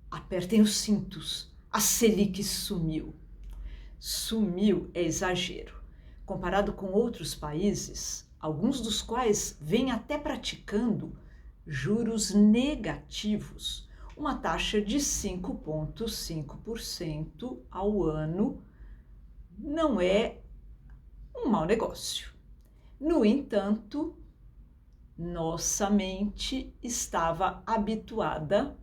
Apertem os cintos, a Selic sumiu. Sumiu é exagero. Comparado com outros países, alguns dos quais vêm até praticando juros negativos, uma taxa de 5,5% ao ano não é um mau negócio. No entanto, nossa mente estava habituada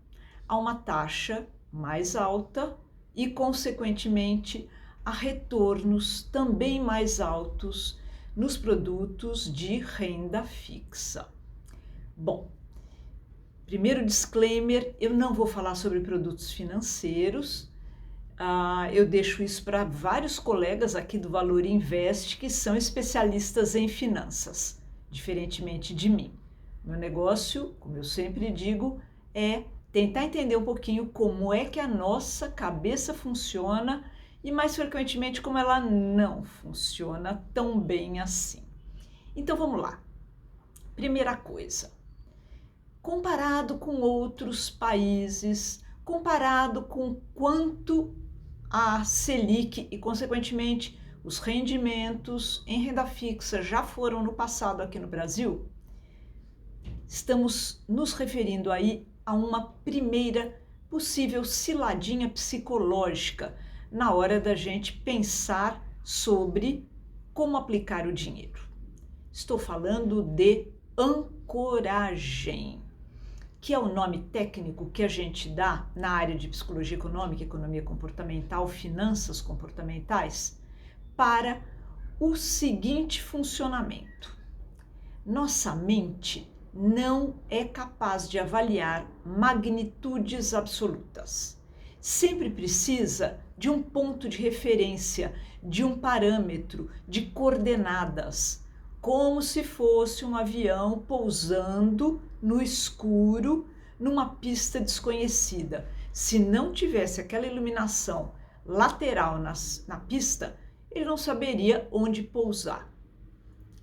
a uma taxa mais alta e, consequentemente, a retornos também mais altos nos produtos de renda fixa. Bom, primeiro disclaimer, eu não vou falar sobre produtos financeiros, eu deixo isso para vários colegas aqui do Valor Invest que são especialistas em finanças, diferentemente de mim. Meu negócio, como eu sempre digo, é tentar entender um pouquinho como é que a nossa cabeça funciona e, mais frequentemente, como ela não funciona tão bem assim. Então, vamos lá. Primeira coisa, comparado com outros países, comparado com quanto a Selic e, consequentemente, os rendimentos em renda fixa já foram no passado aqui no Brasil, estamos nos referindo aí a uma primeira possível ciladinha psicológica na hora da gente pensar sobre como aplicar o dinheiro. Estou falando de ancoragem, que é o nome técnico que a gente dá na área de psicologia econômica, economia comportamental, finanças comportamentais, para o seguinte funcionamento. Nossa mente não é capaz de avaliar magnitudes absolutas. Sempre precisa de um ponto de referência, de um parâmetro, de coordenadas, como se fosse um avião pousando no escuro numa pista desconhecida. Se não tivesse aquela iluminação lateral na pista, ele não saberia onde pousar.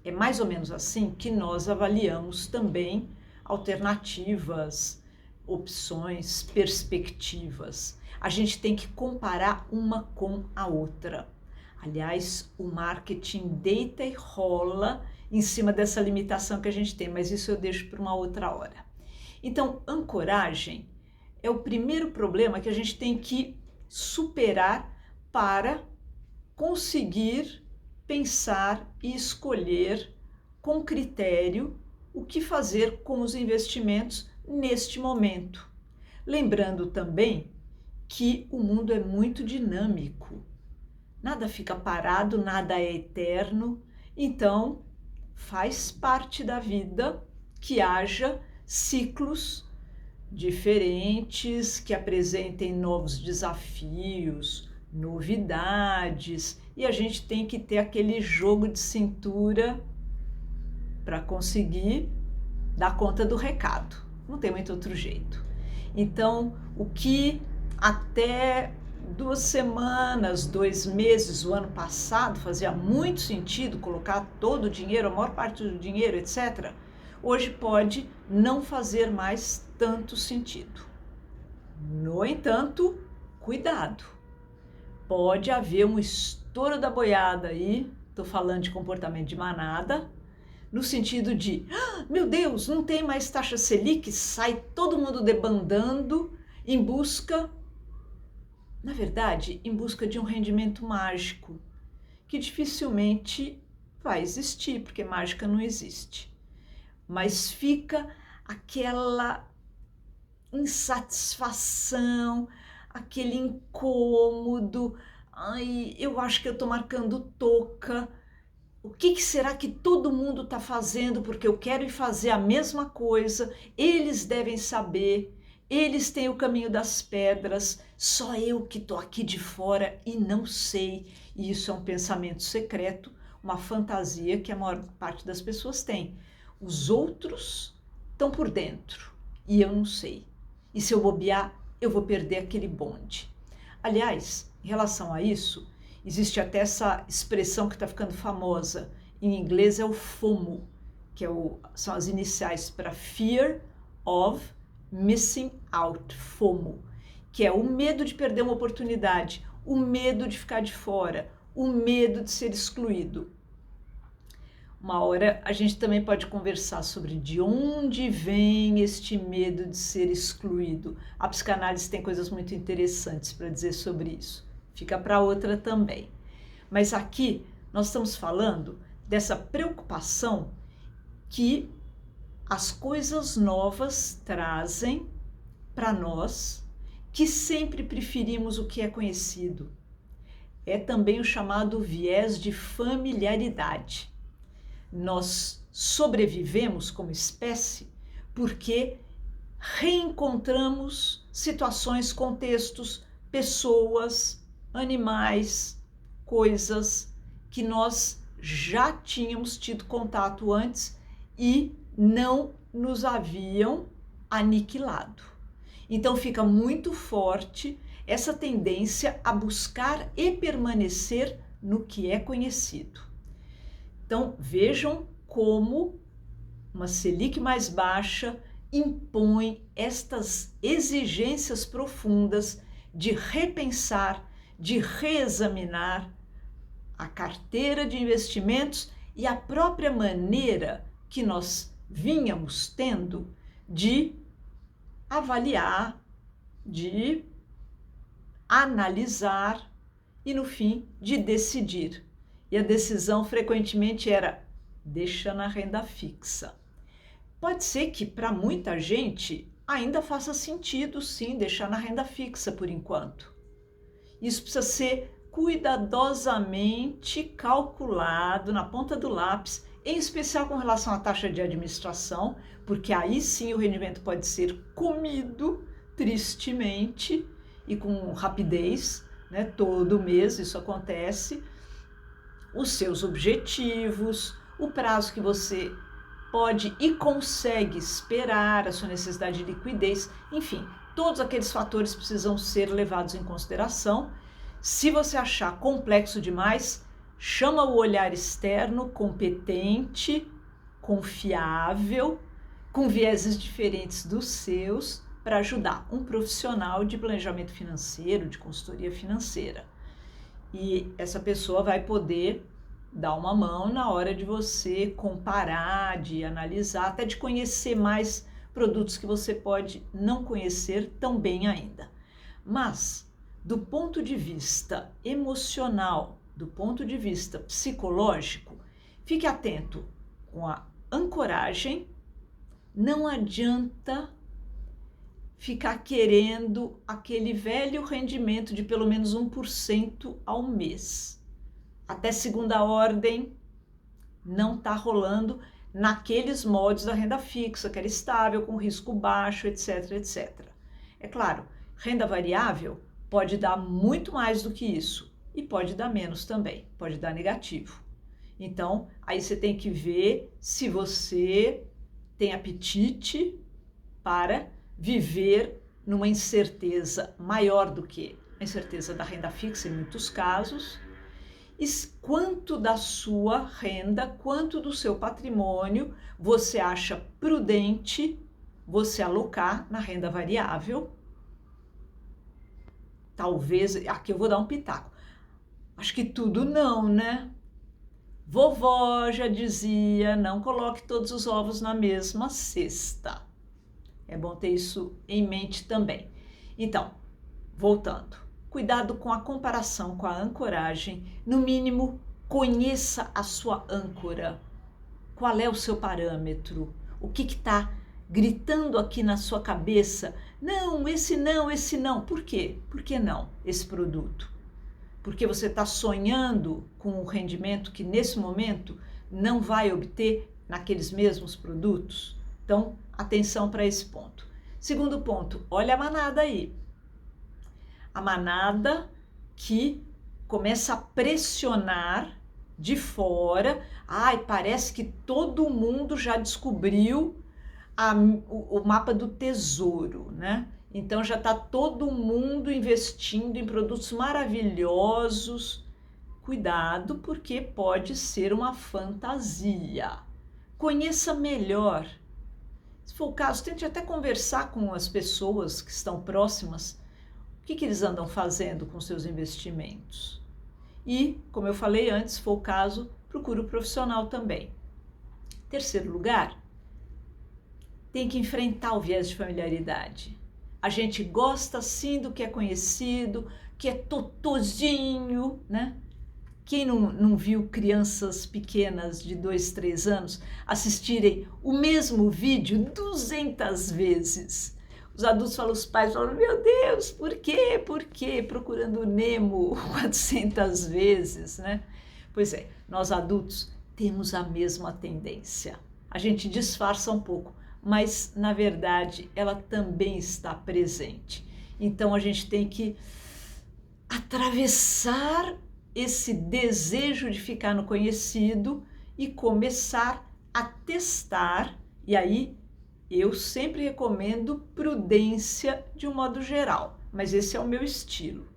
É mais ou menos assim que nós avaliamos também alternativas, opções, perspectivas. A gente tem que comparar uma com a outra. Aliás, o marketing deita e rola em cima dessa limitação que a gente tem, mas isso eu deixo para uma outra hora. Então, ancoragem é o primeiro problema que a gente tem que superar para conseguir pensar e escolher com critério o que fazer com os investimentos neste momento. Lembrando também que o mundo é muito dinâmico. Nada fica parado, nada é eterno, então faz parte da vida que haja ciclos diferentes, que apresentem novos desafios, novidades, e a gente tem que ter aquele jogo de cintura para conseguir dar conta do recado. Não tem muito outro jeito. Então, o que até 2 semanas, 2 meses, o ano passado, fazia muito sentido colocar todo o dinheiro, a maior parte do dinheiro, etc., hoje pode não fazer mais tanto sentido. No entanto, cuidado. Pode haver um estouro da boiada aí, estou falando de comportamento de manada, no sentido de, meu Deus, não tem mais taxa Selic, sai todo mundo debandando em busca, na verdade, em busca de um rendimento mágico, que dificilmente vai existir, porque mágica não existe. Mas fica aquela insatisfação, aquele incômodo, ai, eu acho que eu estou marcando toca, o que será que todo mundo está fazendo, porque eu quero ir fazer a mesma coisa, eles devem saber, eles têm o caminho das pedras, só eu que estou aqui de fora e não sei, e isso é um pensamento secreto, uma fantasia que a maior parte das pessoas tem. Os outros estão por dentro e eu não sei. E se eu bobear, eu vou perder aquele bonde. Aliás, em relação a isso, existe até essa expressão que está ficando famosa. Em inglês é o FOMO, que são as iniciais para Fear of Missing Out, FOMO. que é o medo de perder uma oportunidade, o medo de ficar de fora, o medo de ser excluído. Uma hora a gente também pode conversar sobre de onde vem este medo de ser excluído. A psicanálise tem coisas muito interessantes para dizer sobre isso. Fica para outra também. Mas aqui nós estamos falando dessa preocupação que as coisas novas trazem para nós, que sempre preferimos o que é conhecido. É também o chamado viés de familiaridade. Nós sobrevivemos como espécie porque reencontramos situações, contextos, pessoas, animais, coisas que nós já tínhamos tido contato antes e não nos haviam aniquilado. Então fica muito forte essa tendência a buscar e permanecer no que é conhecido. Então, vejam como uma Selic mais baixa impõe estas exigências profundas de repensar, de reexaminar a carteira de investimentos e a própria maneira que nós vínhamos tendo de avaliar, de analisar e, no fim, de decidir. E a decisão frequentemente era: deixa na renda fixa. Pode ser que para muita gente ainda faça sentido, sim, deixar na renda fixa por enquanto. Isso precisa ser cuidadosamente calculado na ponta do lápis, em especial com relação à taxa de administração, porque aí sim o rendimento pode ser comido tristemente e com rapidez, né? Todo mês isso acontece. Os seus objetivos, o prazo que você pode e consegue esperar, a sua necessidade de liquidez, enfim, todos aqueles fatores precisam ser levados em consideração. Se você achar complexo demais, chama o olhar externo, competente, confiável, com vieses diferentes dos seus, para ajudar um profissional de planejamento financeiro, de consultoria financeira. E essa pessoa vai poder dar uma mão na hora de você comparar, de analisar, até de conhecer mais produtos que você pode não conhecer tão bem ainda. Mas, do ponto de vista emocional, do ponto de vista psicológico, fique atento com a ancoragem. Não adianta ficar querendo aquele velho rendimento de pelo menos 1% ao mês. Até segunda ordem não está rolando naqueles moldes da renda fixa, que era estável, com risco baixo, etc, etc. É claro, renda variável pode dar muito mais do que isso e pode dar menos também, pode dar negativo. Então, aí você tem que ver se você tem apetite para viver numa incerteza maior do que a incerteza da renda fixa em muitos casos, e quanto da sua renda, quanto do seu patrimônio você acha prudente você alocar na renda variável. Talvez, aqui eu vou dar um pitaco, acho que tudo não, né? Vovó já dizia, não coloque todos os ovos na mesma cesta. É bom ter isso em mente também. Então, voltando, cuidado com a comparação, com a ancoragem. No mínimo, conheça a sua âncora. Qual é o seu parâmetro? O que está gritando aqui na sua cabeça? Não, esse não, esse não. Por quê? Por que não esse produto? Porque você está sonhando com um rendimento que nesse momento não vai obter naqueles mesmos produtos? Então, atenção para esse ponto. Segundo ponto, olha a manada aí. A manada que começa a pressionar de fora. Ai, parece que todo mundo já descobriu o mapa do tesouro, né? Então já está todo mundo investindo em produtos maravilhosos. Cuidado, porque pode ser uma fantasia. Conheça melhor. Se for o caso, tente até conversar com as pessoas que estão próximas. O que eles andam fazendo com seus investimentos? E, como eu falei antes, se for o caso, procura o profissional também. Terceiro lugar, tem que enfrentar o viés de familiaridade. A gente gosta sim do que é conhecido, que é totozinho, né? Quem não viu crianças pequenas de 2, 3 anos assistirem o mesmo vídeo 200 vezes? Os adultos falam, os pais falam, meu Deus, por quê? Por quê? Procurando Nemo 400 vezes, né? Pois é, nós adultos temos a mesma tendência. A gente disfarça um pouco, mas na verdade ela também está presente. Então a gente tem que atravessar esse desejo de ficar no conhecido e começar a testar. E aí eu sempre recomendo prudência de um modo geral, mas esse é o meu estilo.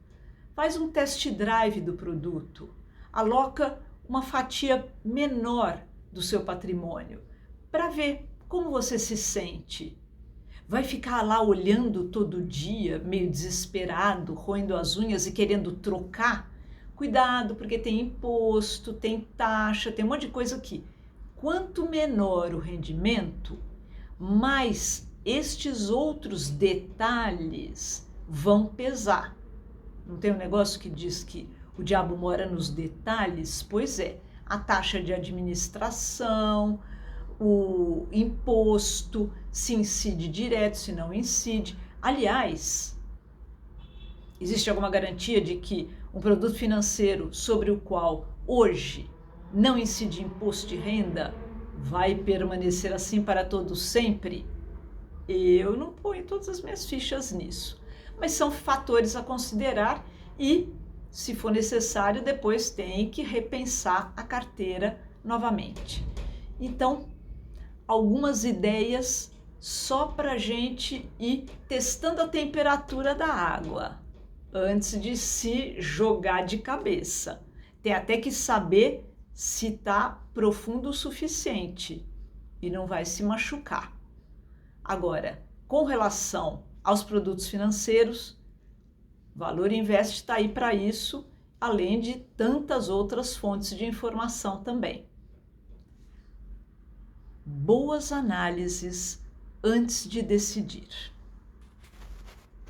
Faz um test drive do produto, aloca uma fatia menor do seu patrimônio para ver como você se sente. Vai ficar lá olhando todo dia, meio desesperado, roendo as unhas e querendo trocar? Cuidado, porque tem imposto, tem taxa, tem um monte de coisa aqui. Quanto menor o rendimento, mais estes outros detalhes vão pesar. Não tem um negócio que diz que o diabo mora nos detalhes? Pois é, a taxa de administração, o imposto, se incide direto, se não incide. Aliás, existe alguma garantia de que um produto financeiro sobre o qual hoje não incide imposto de renda vai permanecer assim para todo sempre? Eu não ponho todas as minhas fichas nisso, mas são fatores a considerar e, se for necessário, depois tem que repensar a carteira novamente. Então, algumas ideias só para a gente ir testando a temperatura da água antes de se jogar de cabeça. Tem até que saber se está profundo o suficiente e não vai se machucar. Agora, com relação aos produtos financeiros, Valor Invest está aí para isso, além de tantas outras fontes de informação também. Boas análises antes de decidir.